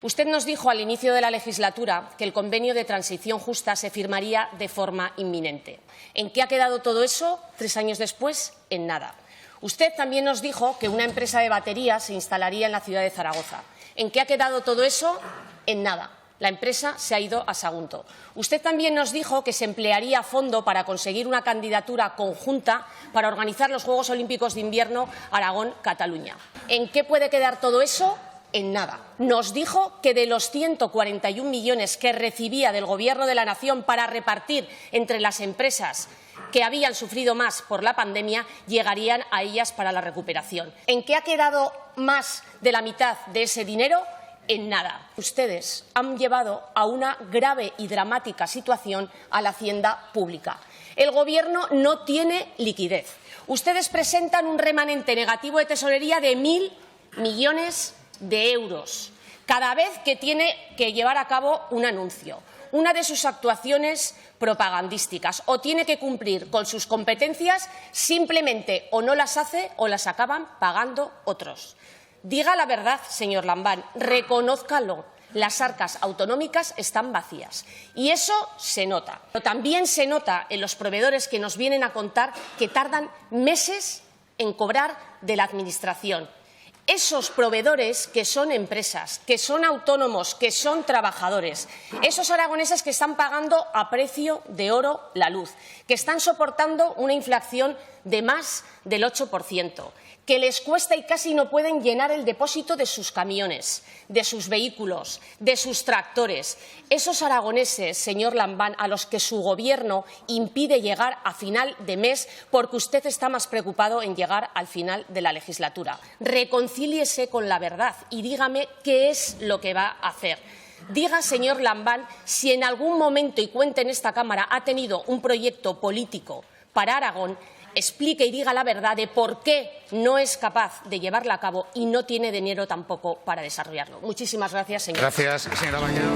Usted nos dijo al inicio de la legislatura que el convenio de transición justa se firmaría de forma inminente. ¿En qué ha quedado todo eso 3 años después? En nada. Usted también nos dijo que una empresa de baterías se instalaría en la ciudad de Zaragoza. ¿En qué ha quedado todo eso? En nada. La empresa se ha ido a Sagunto. Usted también nos dijo que se emplearía a fondo para conseguir una candidatura conjunta para organizar los Juegos Olímpicos de Invierno Aragón-Cataluña. ¿En qué puede quedar todo eso? En nada. Nos dijo que de los 141 millones que recibía del Gobierno de la Nación para repartir entre las empresas que habían sufrido más por la pandemia, llegarían a ellas para la recuperación. ¿En qué ha quedado más de la mitad de ese dinero? En nada. Ustedes han llevado a una grave y dramática situación a la hacienda pública. El Gobierno no tiene liquidez. Ustedes presentan un remanente negativo de tesorería de 1.000 millones de euros cada vez que tiene que llevar a cabo un anuncio, una de sus actuaciones propagandísticas, o tiene que cumplir con sus competencias, simplemente o no las hace o las acaban pagando otros. Diga la verdad, señor Lambán, reconózcalo. Las arcas autonómicas están vacías y eso se nota. Pero también se nota en los proveedores que nos vienen a contar que tardan meses en cobrar de la Administración. Esos proveedores que son empresas, que son autónomos, que son trabajadores, esos aragoneses que están pagando a precio de oro la luz, que están soportando una inflación de más del 8%, que les cuesta y casi no pueden llenar el depósito de sus camiones, de sus vehículos, de sus tractores. Esos aragoneses, señor Lambán, a los que su Gobierno impide llegar a final de mes porque usted está más preocupado en llegar al final de la legislatura. Reconcíliese con la verdad y dígame qué es lo que va a hacer. Diga, señor Lambán, si en algún momento, y cuente en esta Cámara, ha tenido un proyecto político para Aragón, explique y diga la verdad de por qué no es capaz de llevarla a cabo y no tiene dinero tampoco para desarrollarlo. Muchísimas gracias, señor. Gracias, señora Bañado.